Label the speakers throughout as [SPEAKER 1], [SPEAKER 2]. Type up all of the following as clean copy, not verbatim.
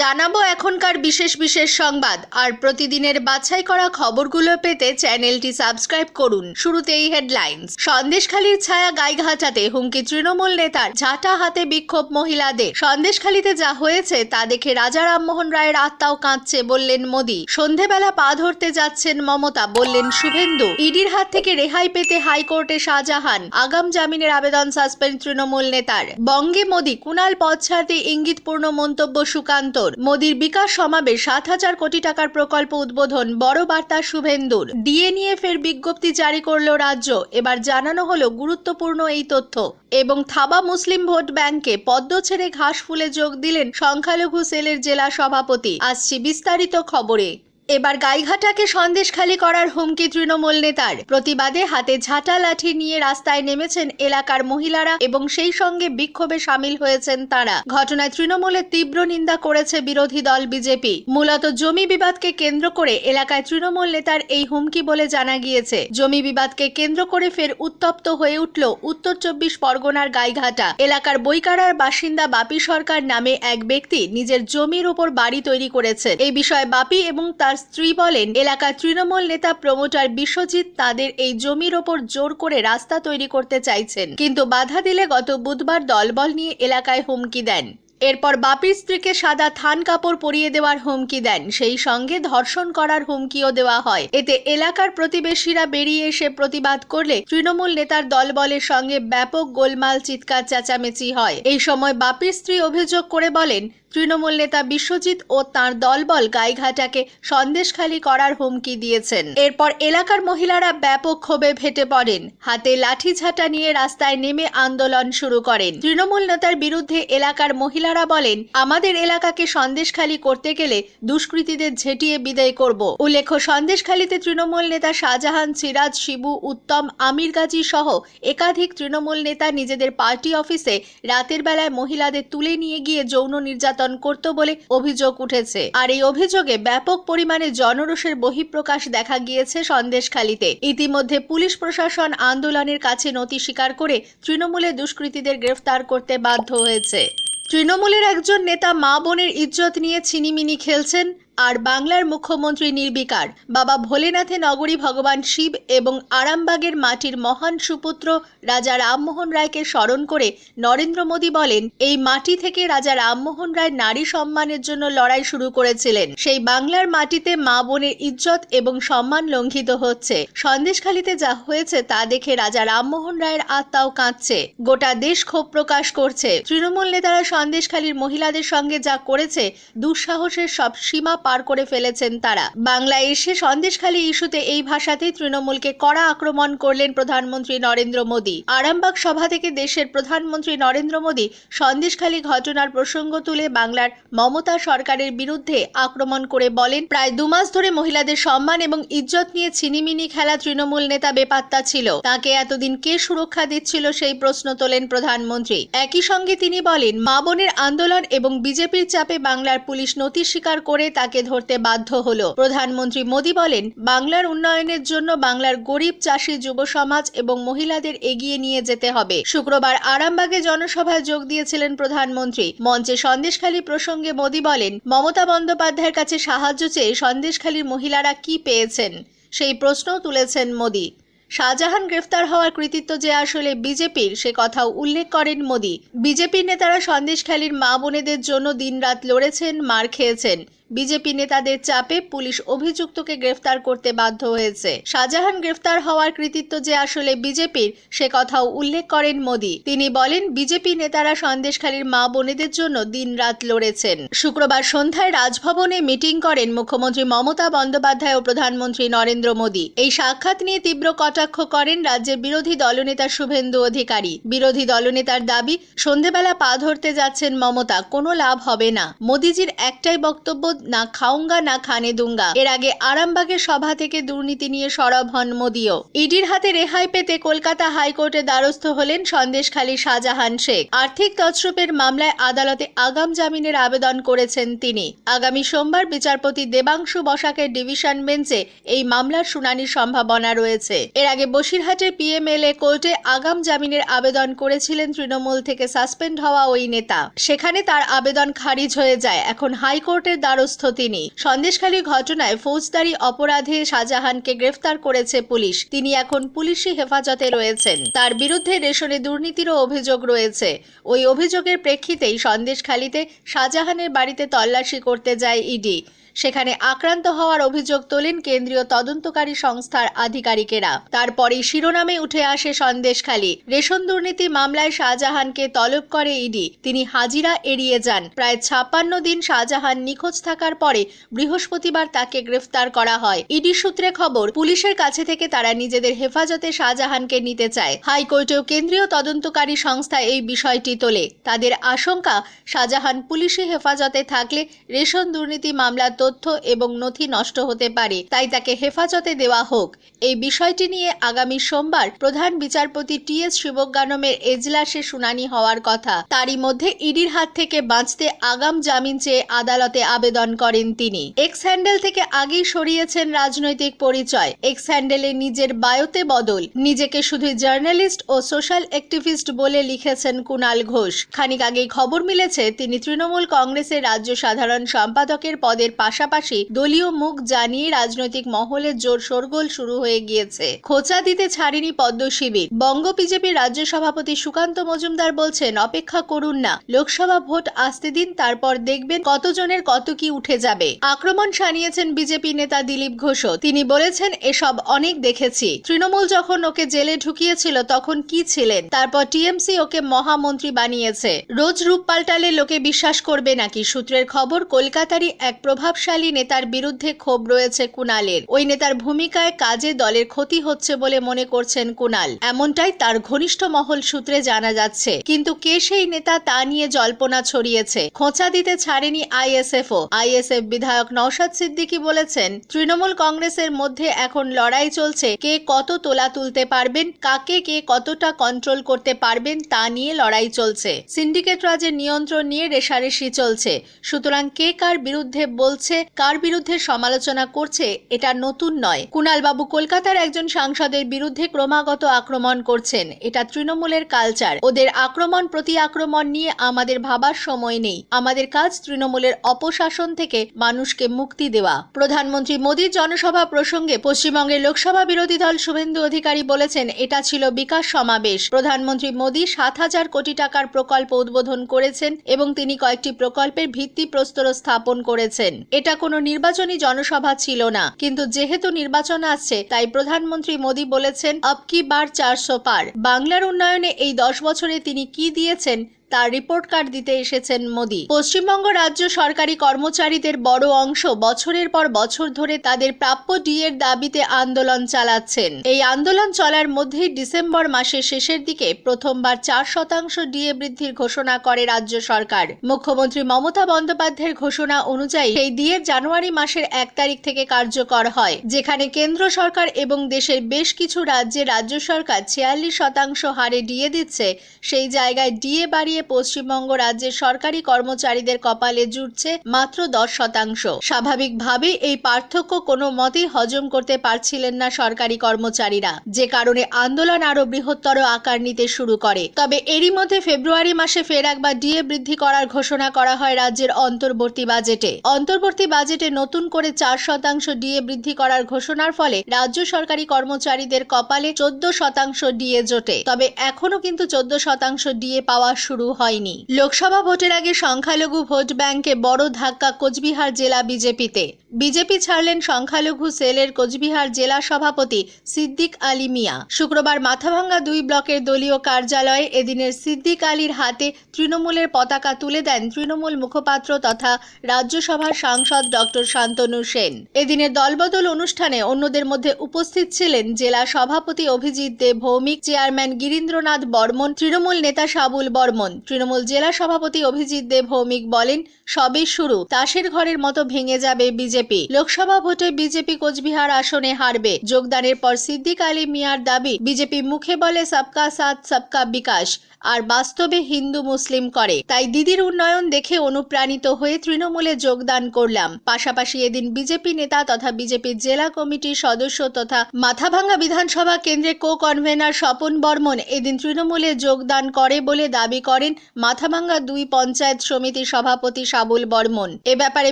[SPEAKER 1] জানাবো এখনকার বিশেষ বিশেষ সংবাদ আর প্রতিদিনের বাছাই করা খবরগুলো পেতে চ্যানেলটি সাবস্ক্রাইব করুন। শুরুতেই হেডলাইন্স। সন্দেশখালীর ছায়া গাইঘাটাতে হুমকি তৃণমূল নেতার, ঝাঁটা হাতে বিক্ষোভ মহিলাদের। সন্দেশখালীতে যা হয়েছে তা দেখে রাজা রামমোহন রায়ের আত্মাও কাঁদছে বললেন মোদী। সন্ধেবেলা পা ধরতে যাচ্ছেন মমতা বললেন শুভেন্দু। ইডির হাত থেকে রেহাই পেতে হাইকোর্টে শাহজাহান, আগাম জামিনের আবেদন সাসপেন্ড তৃণমূল নেতার। বঙ্গে মোদী, কুণাল পদ ছাড়তে ইঙ্গিতপূর্ণ মন্তব্য সুকান্ত। মোদীর বিকাশ সমাবেশ, 7,000 কোটি টাকার প্রকল্প উদ্বোধন, বড় বার্তা শুভেন্দুর। ডিএ নিয়ে ফের বিজ্ঞপ্তি জারি করল রাজ্য। এবার জানানো হলো গুরুত্বপূর্ণ এই তথ্য। এবং থাবা মুসলিম ভোট ব্যাংকে পদ্ম ছেড়ে ঘাস ফুলে যোগ দিলেন সংখ্যালঘু সেলের জেলা সভাপতি। আসছি বিস্তারিত খবরে। এবার গাইঘাটাকে সন্দেশখালী করার হুমকি তৃণমূল নেতার। প্রতিবাদে হাতে ঝাঁটা লাঠি নিয়ে রাস্তায় নেমেছেন এলাকার মহিলারা এবং সেই সঙ্গে বিক্ষোভে সামিল হয়েছেন তারা। ঘটনায় তৃণমূলের তীব্র নিন্দা করেছে বিরোধী দল বিজেপি। মূলত জমি বিবাদকে কেন্দ্র করে এলাকায় তৃণমূল নেতার এই হুমকি বলে জানা গিয়েছে। জমি বিবাদকে কেন্দ্র করে ফের উত্তপ্ত হয়ে উঠল উত্তর 24 পরগনার গাইঘাটা এলাকার বৈকারার বাসিন্দা বাপি সরকার নামে এক ব্যক্তি নিজের জমির উপর বাড়ি তৈরি করেছেন। এই বিষয়ে বাপি এবং তার স্ত্রী বলেন, এলাকার তৃণমূল নেতা প্রমোটার বিশ্বজিৎ তাদের এই জমির ওপর জোর করে রাস্তা তৈরি করতে চাইছেন, কিন্তু বাধা দিলে গত বুধবার দলবল নিয়ে এলাকায় হুমকি দেন। এরপর বাপির স্ত্রীকে সাদা থান কাপড় পরিয়ে দেওয়ার হুমকি দেন, সেই সঙ্গে ধর্ষণ করার হুমকিও দেওয়া হয়। এতে এলাকার প্রতিবেশীরা বেরিয়ে এসে প্রতিবাদ করলে তৃণমূল নেতার দলবলের সঙ্গে ব্যাপক গোলমাল, চিৎকার চেঁচামেচি হয়। এই সময় বাপির স্ত্রী অভিযোগ করে বলেন, তৃণমূল নেতা বিশ্বজিৎ ও তাঁর দলবল গাইঘাটাকে সন্দেশখালী করার হুমকি দিয়েছেন। এরপর এলাকার মহিলারা ব্যাপক ক্ষোভে ফেটে পড়েন, হাতে লাঠি ঝাঁটা নিয়ে রাস্তায় নেমে আন্দোলন শুরু করেন। তৃণমূল নেতার বিরুদ্ধে এলাকার মহিলারা বলেন, আমাদের এলাকাকে সন্দেশখালী করতে গেলে দুষ্কৃতীদের ঝেঁটিয়ে বিদায় করব। উল্লেখ্য, সন্দেশখালীতে তৃণমূল নেতা শাহজাহান, সিরাজ, শিবু, উত্তম, আমির গাজী সহ একাধিক তৃণমূল নেতা নিজেদের পার্টি অফিসে রাতের বেলায় মহিলাদের তুলে নিয়ে গিয়ে যৌন নির্যাতন করত বলে অভিযোগ উঠেছে। আর এই অভিযোগে ব্যাপক পরিমাণে জনরোষের বহিঃপ্রকাশ দেখা গিয়েছে সন্দেশখালীতে। ইতিমধ্যে পুলিশ প্রশাসন আন্দোলনের কাছে নতি স্বীকার করে তৃণমূলের দুষ্কৃতীদের গ্রেফতার করতে বাধ্য হয়েছে। তৃণমূলের একজন নেতা মা বোনের ইজ্জত নিয়ে ছিনিমিনি খেলছেন আর বাংলার মুখ্যমন্ত্রী নির্বিকার। বাবা ভোলেনাথে নগরী ভগবান শিব এবং আরামবাগের মাটির মহান সুপুত্র রাজা রামমোহন রায়কে স্মরণ করে নরেন্দ্র মোদী বলেন, এই মাটি থেকে রাজা রামমোহন রায় নারী সম্মানের জন্য লড়াই শুরু করেছিলেন। সেই বাংলার মাটিতে মা বোনের ইজ্জত এবং সম্মান লঙ্ঘিত হচ্ছে। সন্দেশখালীতে যা হয়েছে তা দেখে রাজা রামমোহন রায়ের আত্মাও কাঁদছে। গোটা দেশ ক্ষোভ প্রকাশ করছে। তৃণমূল নেতারা সন্দেশখালীর মহিলাদের সঙ্গে যা করেছে, দুঃসাহসের সব সীমা পার করে ফেলেছেন তারা। বাংলায় এসে সন্দেশখালী ইস্যুতে এই ভাষাতেই তৃণমূলকে কড়া আক্রমণ করলেন প্রধানমন্ত্রী নরেন্দ্র মোদী। আরামবাগ সভা থেকে দেশের প্রধানমন্ত্রী নরেন্দ্র মোদী সন্দেশখালী ঘটনার প্রসঙ্গ তুলে বাংলার মমতা সরকারের বিরুদ্ধে আক্রমণ করে বলেন, প্রায় 2 মাস ধরে মহিলাদের সম্মান এবং ইজ্জত নিয়ে ছিনিমিনি খেলা তৃণমূল নেতা বেপাত্তা ছিল। তাকে এতদিন কে সুরক্ষা দিচ্ছিল সেই প্রশ্ন তোলেন প্রধানমন্ত্রী। একই সঙ্গে তিনি বলেন, মা বোনের আন্দোলন এবং বিজেপির চাপে বাংলার পুলিশ নথি স্বীকার করে তাকে ধরতে বাধ্য হলো। প্রধানমন্ত্রী মোদী বলেন, বাংলার উন্নয়নের জন্য বাংলার গরিব, চাষি, যুব সমাজ এবং মহিলাদের এগিয়ে নিয়ে যেতে হবে। শুক্রবার আরামবাগে জনসভায় যোগ দিয়েছিলেন প্রধানমন্ত্রী। মঞ্চে সন্দেশখালী প্রসঙ্গে মোদী বলেন, মমতা বন্দ্যোপাধ্যায়ের কাছে সাহায্য চেয়ে সন্দেশখালীর মহিলারা কি পেয়েছেন সেই প্রশ্নও তুলেছেন মোদী। শাহজাহান গ্রেফতার হওয়ার কৃতিত্ব যে আসলে বিজেপির, সে কথাও উল্লেখ করেন মোদী। বিজেপির নেতারা সন্দেশখালীর মা বোনেদের জন্য দিনরাত লড়েছেন, মার খেয়েছেন। বিজেপি নেতাদের চাপে পুলিশ অভিযুক্তকে গ্রেফতার করতে বাধ্য হয়েছে। শাহজাহান গ্রেফতার হওয়ার কৃতিত্ব যে আসলে বিজেপির, সে কথাও উল্লেখ করেন মোদী। তিনি বলেন, বিজেপি নেতারা সন্দেশখালীর মা বোনেদের জন্য দিনরাত লড়েছেন। শুক্রবার সন্ধ্যায় রাজভবনে মিটিং করেন মুখ্যমন্ত্রী মমতা বন্দ্যোপাধ্যায় ও প্রধানমন্ত্রী নরেন্দ্র মোদী। এই সাক্ষাৎ নিয়ে তীব্র কটাক্ষ করেন রাজ্যের বিরোধী দলনেতা শুভেন্দু অধিকারী। বিরোধী দলনেতার দাবি, সন্ধেবেলা পা ধরতে যাচ্ছেন মমতা, কোনো লাভ হবে না। মোদীজির একটাই বক্তব্য না খাউঙ্গা না খানে দুঙ্গা। এর আগে আরামবাগের সভা থেকে দুর্নীতি নিয়ে সরব হন মোদিও। ইডির হাতে রেহাই পেতে কলকাতা হাইকোর্টে দ্বারস্থ হলেন সন্দেশখালীর শাহজাহান শেখ। আর্থিক তছরূপের মামলায় আদালতে আগাম জামিনের আবেদন করেছেন তিনি। আগামী সোমবার বিচারপতি দেবাংশু বসাকের ডিভিশন বেঞ্চে এই মামলার শুনানির সম্ভাবনা রয়েছে। এর আগে বসিরহাটের পিএমএলএ কোর্টে আগাম জামিনের আবেদন করেছিলেন তৃণমূল থেকে সাসপেন্ড হওয়া ওই নেতা। সেখানে তার আবেদন খারিজ হয়ে যায়। এখন হাইকোর্টের দ্বারস্থ তিনি। সন্দেশখালী ঘটনায় ফৌজদারি অপরাধে শাহজাহানকে গ্রেফতার করেছে পুলিশ। তিনি এখন পুলিশি হেফাজতে রয়েছেন। তার বিরুদ্ধে রেশনে দুর্নীতিরও অভিযোগ রয়েছে। ওই অভিযোগের প্রেক্ষিতেই সন্দেশখালীতে শাহজাহানের বাড়িতে তল্লাশি করতে যায় ইডি। সেখানে আক্রান্ত হওয়ার অভিযোগ তোলেন কেন্দ্রীয় তদন্তকারী সংস্থার আধিকারিকেরা। তারপরেই শিরোনামে উঠে আসে সন্দেশখালী। রেশন দুর্নীতি মামলায় শাহজাহানকে তলব করে ইডি। তিনি হাজিরা এড়িয়ে যান। প্রায় 56 দিন শাহজাহান নিখোঁজ থাকার পরে বৃহস্পতিবার তাকে গ্রেফতার করা হয়। ইডি সূত্রে খবর, পুলিশের কাছে থেকে তারা নিজেদের হেফাজতে শাহজাহানকে নিতে চায়। হাইকোর্টেও কেন্দ্রীয় তদন্তকারী সংস্থা এই বিষয়টি তোলে। তাদের আশঙ্কা, শাহজাহান পুলিশি হেফাজতে থাকলে রেশন দুর্নীতি মামলার তথ্য এবং নথি নষ্ট হতে পারে। তাই তাকে হেফাজতে দেওয়া হোক। এই বিষয়টি নিয়ে আগামী সোমবার প্রধান বিচারপতি টি.এস. শিবজ্ঞানমের এজলাসে শুনানি হওয়ার কথা। তারই মধ্যে ইডির হাত থেকে বাঁচতে আগাম জামিন চেয়ে আদালতে আবেদন করেন তিনি। এক্স হ্যান্ডেল থেকে আগেই সরিয়েছেন রাজনৈতিক পরিচয়। এক্স হ্যান্ডেলে নিজের বায়োতে বদল। নিজেকে শুধু জার্নালিস্ট ও সোশ্যাল অ্যাক্টিভিস্ট বলে লিখেছেন কুণাল ঘোষ। খানিক আগেই খবর মিলেছে তিনি তৃণমূল কংগ্রেসের রাজ্য সাধারণ সম্পাদকের পদের পাশাপাশি দলীয় মুখ জানিয়ে রাজনৈতিক মহলে জোর শোরগোল শুরু হয়ে গিয়েছে। খোঁচা দিতে ছাড়েনি পদ্ম শিবির। বঙ্গ বিজেপির রাজ্য সভাপতি সুকান্ত মজুমদার বলছেন, অপেক্ষা করুন না, লোকসভা ভোট আসতে দিন, তারপর দেখবেন কতজনের কত কি উঠে যাবে। আক্রমণ শানিয়েছেন বিজেপি নেতা দিলীপ ঘোষও। তিনি বলেছেন, এসব অনেক দেখেছি। তৃণমূল যখন ওকে জেলে ঢুকিয়েছিল তখন কি ছিলেন? তারপর টিএমসি ওকে মহামন্ত্রী বানিয়েছে। রোজ রূপ পাল্টালে লোকে বিশ্বাস করবে নাকি? সূত্রের খবর, কলকাতারই এক প্রভাবশালী নেতার বিরুদ্ধে ক্ষোভ রয়েছে কুণালের। ওই নেতার ভূমিকায় কাজে দলের ক্ষতি হচ্ছে বলে মনে করছেন কুণাল। এমনটাই তার ঘনিষ্ঠ মহল সূত্রে জানা যাচ্ছে। কিন্তু কে সেই নেতা তা নিয়ে জল্পনা ছড়িয়েছে। খোঁচা দিতে ছাড়েনি আইএসএফও। আইএসএফ বিধায়ক নওশাদ সিদ্দিকী বলেছেন, তৃণমূল কংগ্রেসের মধ্যে এখন লড়াই চলছে। কে কত তোলা তুলতে পারবেন, কাকে কে কতটা কন্ট্রোল করতে পারবেন তা নিয়ে লড়াই চলছে। সিন্ডিকেট রাজের নিয়ন্ত্রণ নিয়ে রেষারেষি চলছে। সুতরাং কে কার বিরুদ্ধে বলছে, কার বিরুদ্ধে সমালোচনা করছে, এটা নতুন নয়। কুণাল বাবু কলকাতার একজন সাংসদের বিরুদ্ধে ক্রমাগত আক্রমণ করছেন। এটা তৃণমূলের কালচার। ওদের আক্রমণ প্রতি আক্রমণ নিয়ে আমাদের ভাবার সময় নেই। আমাদের কাজ তৃণমূলের অপশাসন থেকে মানুষকে মুক্তি দেওয়া। প্রধানমন্ত্রী মোদীর জনসভা প্রসঙ্গে পশ্চিমবঙ্গের লোকসভা বিরোধী দল শুভেন্দু অধিকারী বলেছেন, এটা ছিল বিকাশ সমাবেশ। প্রধানমন্ত্রী মোদী 7,000 কোটি টাকার প্রকল্প উদ্বোধন করেছেন এবং তিনি কয়েকটি প্রকল্পের ভিত্তিপ্রস্তর স্থাপন করেছেন। এটা কোনো নির্বাচনী জনসভা ছিল না। কিন্তু যেহেতু নির্বাচন আসছে, তাই প্রধানমন্ত্রী মোদী বলেছেন, আব কি বার 400 পার। বাংলার উন্নয়নে এই 10 বছরে তিনি কি দিয়েছেন তার রিপোর্ট কার্ড দিতে এসেছেন মোদী। পশ্চিমবঙ্গ রাজ্য সরকারি কর্মচারীদের বড় অংশ বছরের পর বছর ধরে তাদের প্রাপ্য ডিএর দাবিতে আন্দোলন চালাচ্ছেন। এই আন্দোলন চলার মধ্যেই ডিসেম্বর মাসের শেষের দিকে প্রথমবার 4% ডিএ বৃদ্ধির ঘোষণা করে রাজ্য সরকার। মুখ্যমন্ত্রী মমতা বন্দ্যোপাধ্যায়ের ঘোষণা অনুযায়ী সেই ডিএ জানুয়ারি মাসের 1 তারিখ থেকে কার্যকর হয়। যেখানে কেন্দ্র সরকার এবং দেশের বেশ কিছু রাজ্যে রাজ্য সরকার 46% হারে ডিএ দিচ্ছে, সেই জায়গায় ডিএ বাড়িয়ে পশ্চিমবঙ্গ রাজ্যের সরকারি কর্মচারীদের কপালে জুটছে মাত্র 10%। স্বাভাবিকভাবেই এই পার্থক্য কোনো মতেই হজম করতে পারছিলেন না সরকারি কর্মচারীরা, যে কারণে আন্দোলন আরো বৃহত্তর আকার নিতে শুরু করে। তবে এরই মধ্যে ফেব্রুয়ারি মাসে ফের একবার ডিএ বৃদ্ধি করার ঘোষণা করা হয় রাজ্যের অন্তর্বর্তী বাজেটে। অন্তর্বর্তী বাজেটে নতুন করে 4% ডিএ বৃদ্ধি করার ঘোষণার ফলে রাজ্য সরকারি কর্মচারীদের কপালে 14% ডিএ জোটে। তবে এখনো কিন্তু 14% ডিএ পাওয়া শুরু হয়নি। লোকসভা ভোটের আগে সংখ্যালঘু ভোট ব্যাংকে বড় ধাক্কা কোচবিহার জেলা বিজেপিতে। বিজেপি ছাড়লেন সংখ্যালঘু সেলের কোচবিহার জেলা সভাপতি সিদ্দিক আলী মিয়া। শুক্রবার মাথাভাঙ্গা 2 ব্লকের দলীয় কার্যালয়ে এদিনের সিদ্দিক আলীর হাতে তৃণমূলের পতাকা তুলে দেন তৃণমূল মুখপাত্র তথা রাজ্যসভার সাংসদ ডক্টর শান্তনু সেন। এদিনের দলবদল অনুষ্ঠানে অন্যদের মধ্যে উপস্থিত ছিলেন জেলা সভাপতি অভিজিৎ দেব ভৌমিক, চেয়ারম্যান গিরীন্দ্রনাথ বর্মন, তৃণমূল নেতা সাবুল বর্মন, তৃণমূল জেলা সভাপতি অভিজিৎ দেব ভৌমিক বলেন, সবে শুরু, তাসের ঘরের মতো ভেঙে যাবে বিজেপি। লোকসভা ভোটে বিজেপি কোচবিহার আসনে হারবে। যোগদানের পর সিদ্দিক আলী মিয়ার দাবি, বিজেপি মুখে বলে সবকা সাথ সবকা বিকাশ, আর বাস্তবে হিন্দু মুসলিম করে। তাই দিদির উন্নয়ন দেখে অনুপ্রাণিত হয়ে তৃণমূলে যোগদান করলাম। পাশাপাশি এদিন বিজেপি নেতা তথা বিজেপির জেলা কমিটির সদস্য তথা মাথাভাঙ্গা বিধানসভা কেন্দ্রের কো-কনভেনার স্বপন বর্মন এদিন তৃণমূলে যোগদান করে বলে দাবি করেন মাথাভাঙ্গা 2 পঞ্চায়েত সমিতির সভাপতি সাবুল বর্মন। এ ব্যাপারে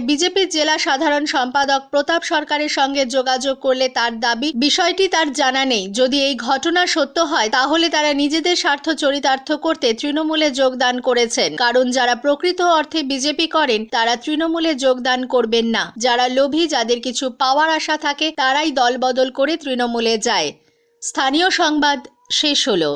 [SPEAKER 1] বিজেপির জেলা সাধারণ সম্পাদক প্রতাপ সরকারের সঙ্গে যোগাযোগ করলে তার দাবি, বিষয়টি তার জানা নেই। যদি এই ঘটনা সত্য হয় তাহলে তারা নিজেদের স্বার্থ চরিতার্থ করতে তৃণমূলে যোগদান করেছেন। কারণ যারা প্রকৃত অর্থে বিজেপি করেন তারা তৃণমূলে যোগদান করবেন না। যারা লোভী, যাদের কিছু পাওয়ার আশা থাকে, তারাই দলবদল করে তৃণমূলে যায়। স্থানীয় সংবাদ শেষ হলো।